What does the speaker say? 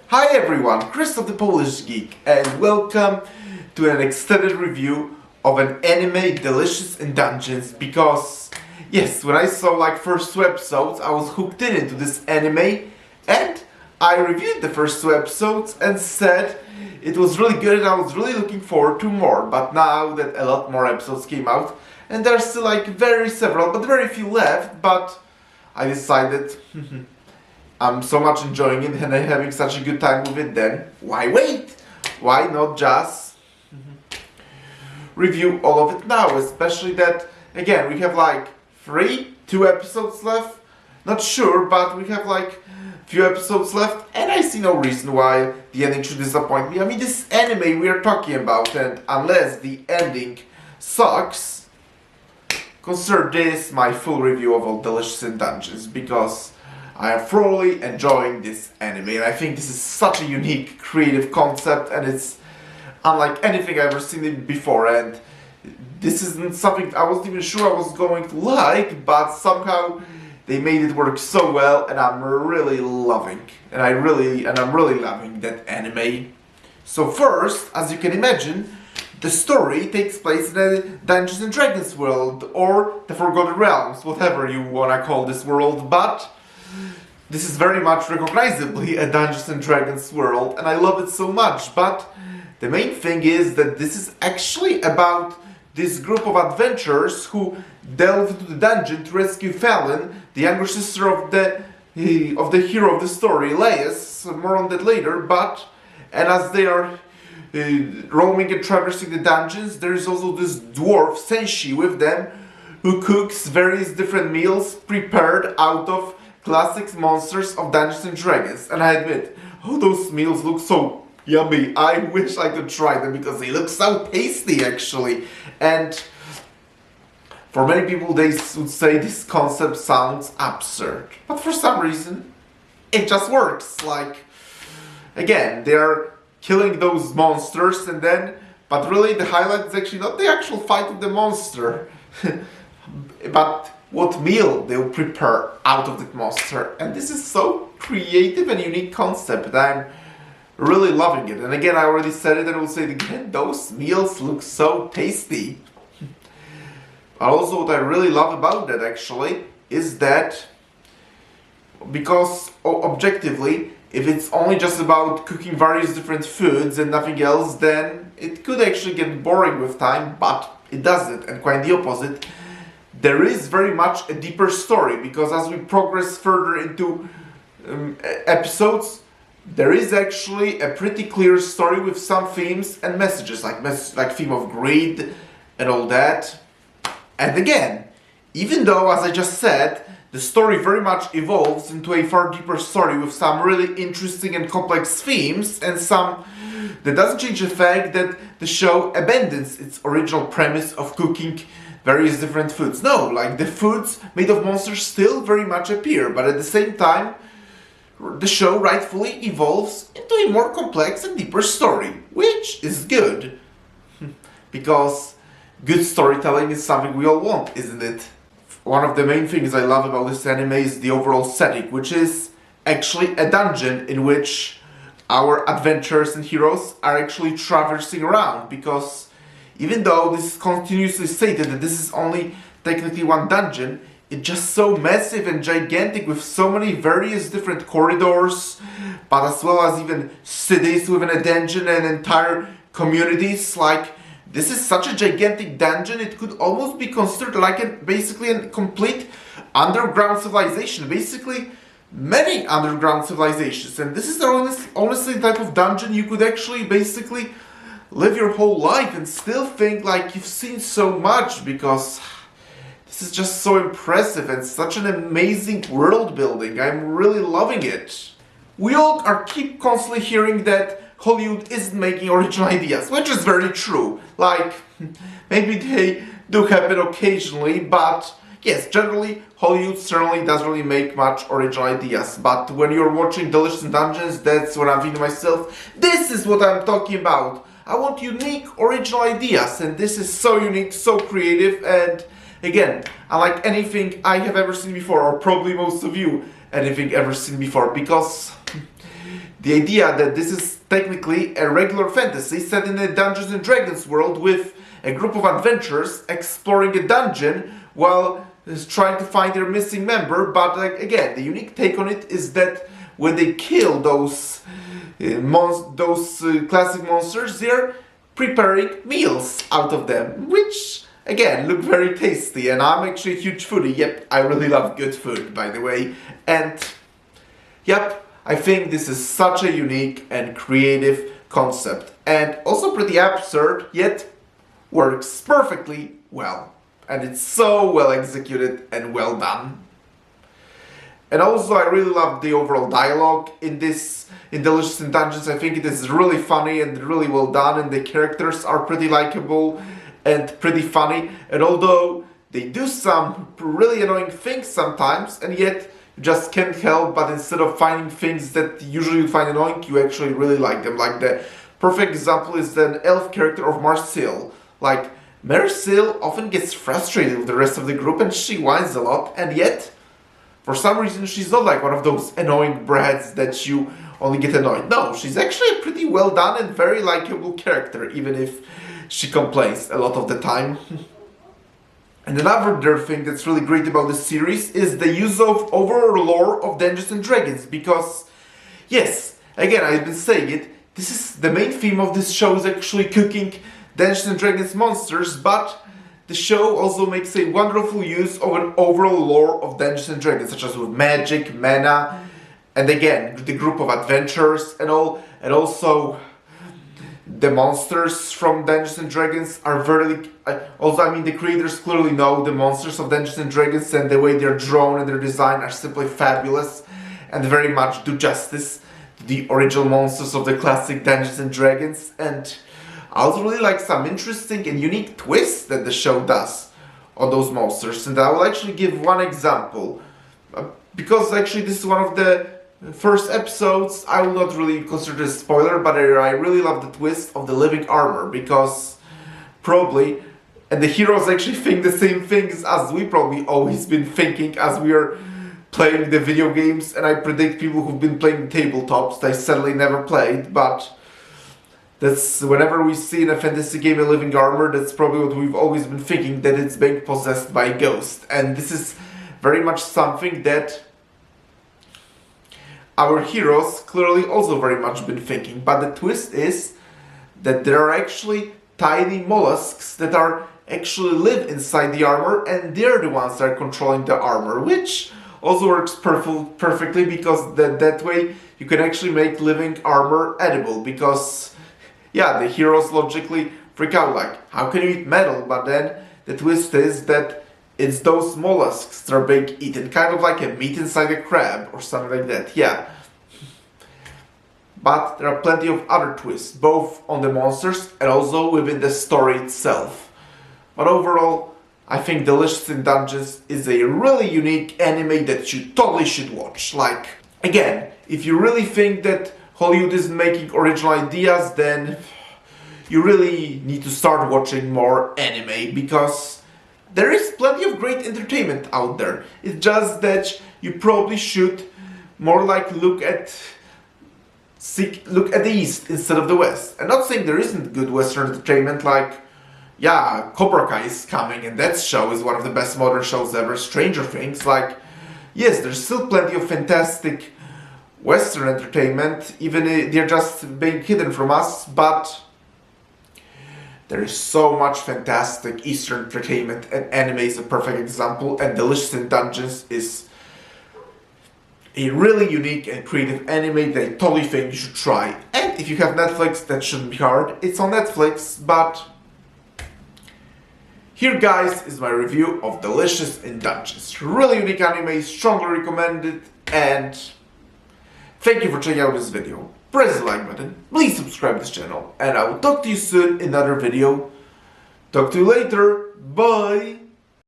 Hi everyone, Krzysztof the Polish Geek, and welcome to an extended review of an anime Delicious in Dungeons. Because, yes, when I saw first two episodes, I was hooked into this anime, and I reviewed the first two episodes and said it was really good and I was really looking forward to more. But now that a lot more episodes came out, and there's still very few left, but I decided I'm so much enjoying it and I'm having such a good time with it, then why wait? Why not just review all of it now? Especially that, again, we have two episodes left. Not sure, but we have few episodes left, and I see no reason why the ending should disappoint me. I mean, this anime we are talking about, and unless the ending sucks, consider this my full review of all Delicious in Dungeons, because I am thoroughly enjoying this anime, and I think this is such a unique, creative concept, and it's unlike anything I've ever seen before, and this isn't something I wasn't even sure I was going to like, but somehow they made it work so well, and I'm really loving, and I'm really loving that anime. So first, as you can imagine, the story takes place in a Dungeons and Dragons world, or the Forgotten Realms, whatever you wanna call this world, but this is very much recognizably a Dungeons and Dragons world, and I love it so much. But the main thing is that this is actually about this group of adventurers who delve into the dungeon to rescue Fallon, the younger sister of the hero of the story, Laius. More on that later. And as they are roaming and traversing the dungeons, there is also this dwarf Senshi with them, who cooks various different meals prepared out of classic monsters of Dungeons and Dragons. And I admit, those meals look so yummy. I wish I could try them because they look so tasty, actually. And for many people, they would say this concept sounds absurd. But for some reason, it just works. Again, they're killing those monsters, but really the highlight is actually not the actual fight of the monster, but what meal they'll prepare out of that monster. And this is so creative and unique concept that I'm really loving it. And again, I already said it and I will say it again, those meals look so tasty. Also, what I really love about that actually is that, because objectively, if it's only just about cooking various different foods and nothing else, then it could actually get boring with time, but it doesn't, and quite the opposite. There is very much a deeper story, because as we progress further into episodes, there is actually a pretty clear story with some themes and messages, like theme of greed and all that. And again, even though, as I just said, the story very much evolves into a far deeper story with some really interesting and complex themes, and some that doesn't change the fact that the show abandons its original premise of cooking various different foods. No, the foods made of monsters still very much appear, but at the same time, the show rightfully evolves into a more complex and deeper story, which is good. Because good storytelling is something we all want, isn't it? One of the main things I love about this anime is the overall setting, which is actually a dungeon in which our adventurers and heroes are actually traversing around, because even though this is continuously stated that this is only technically one dungeon, it's just so massive and gigantic with so many various different corridors, but as well as even cities within a dungeon and entire communities. This is such a gigantic dungeon, it could almost be considered basically a complete underground civilization. Basically, many underground civilizations. And this is honestly the type of dungeon you could actually basically live your whole life and still think you've seen so much, because this is just so impressive and such an amazing world building. I'm really loving it. We all keep constantly hearing that Hollywood isn't making original ideas, which is very true. Maybe they do happen occasionally, but yes, generally Hollywood certainly doesn't really make much original ideas. But when you're watching Delicious in Dungeons, that's what I'm thinking to myself, this is what I'm talking about. I want unique, original ideas, and this is so unique, so creative, and again, unlike anything I have ever seen before, or probably most of you anything ever seen before, because the idea that this is technically a regular fantasy set in a Dungeons and Dragons world with a group of adventurers exploring a dungeon while trying to find their missing member. But again, the unique take on it is that when they kill those classic monsters, they're preparing meals out of them, which again look very tasty. And I'm actually a huge foodie. Yep, I really love good food, by the way. And yep, I think this is such a unique and creative concept, and also pretty absurd, yet works perfectly well. And it's so well executed and well done. And also I really love the overall dialogue in Delicious in Dungeons. I think it is really funny and really well done, and the characters are pretty likable and pretty funny. And although they do some really annoying things sometimes, and yet you just can't help but instead of finding things that usually you find annoying, you actually really like them. Like the perfect example is the elf character of Marcille. Like, Marcille often gets frustrated with the rest of the group and she whines a lot, and yet for some reason she's not like one of those annoying brats that you only get annoyed. No, she's actually a pretty well done and very likable character, even if she complains a lot of the time. And another thing that's really great about this series is the use of overall lore of Dungeons and Dragons, because yes, again, I've been saying it, this is the main theme of this show is actually cooking Dungeons and Dragons monsters, but the show also makes a wonderful use of an overall lore of Dungeons and Dragons, such as with magic, mana, and again, the group of adventurers and all, and also the monsters from Dungeons and Dragons are very... Also, I mean, the creators clearly know the monsters of Dungeons and Dragons, and the way they're drawn and their design are simply fabulous and very much do justice to the original monsters of the classic Dungeons and Dragons. And I also really like some interesting and unique twists that the show does on those monsters, and I will actually give one example. Because actually this is one of the first episodes, I will not really consider this a spoiler, but I really love the twist of the living armor, because probably, and the heroes actually think the same things as we probably always been thinking as we are playing the video games, and I predict people who've been playing tabletops, they sadly never played, but that's whenever we see in a fantasy game a living armor, that's probably what we've always been thinking, that it's being possessed by a ghost. And this is very much something that our heroes clearly also very much been thinking. But the twist is that there are actually tiny mollusks that are actually live inside the armor, and they're the ones that are controlling the armor, which also works perfectly, because that way you can actually make living armor edible, because yeah, the heroes logically freak out like, how can you eat metal? But then the twist is that it's those mollusks that are being eaten, kind of like a meat inside a crab or something like that, yeah. But there are plenty of other twists, both on the monsters and also within the story itself. But overall, I think Delicious in Dungeons is a really unique anime that you totally should watch. Like, again, if you really think that Hollywood isn't making original ideas, then you really need to start watching more anime, because there is plenty of great entertainment out there. It's just that you probably should more like look at the East instead of the West. I'm not saying there isn't good Western entertainment, like, yeah, Cobra Kai is coming, and that show is one of the best modern shows ever. Stranger Things, like, yes, there's still plenty of fantastic Western entertainment, even if they're just being hidden from us, but there is so much fantastic Eastern entertainment, and anime is a perfect example, and Delicious in Dungeons is a really unique and creative anime that I totally think you should try. And if you have Netflix, that shouldn't be hard. It's on Netflix, but here, guys, is my review of Delicious in Dungeons. Really unique anime, strongly recommended, and thank you for checking out this video. Press the like button, please subscribe to this channel, and I will talk to you soon in another video. Talk to you later, bye!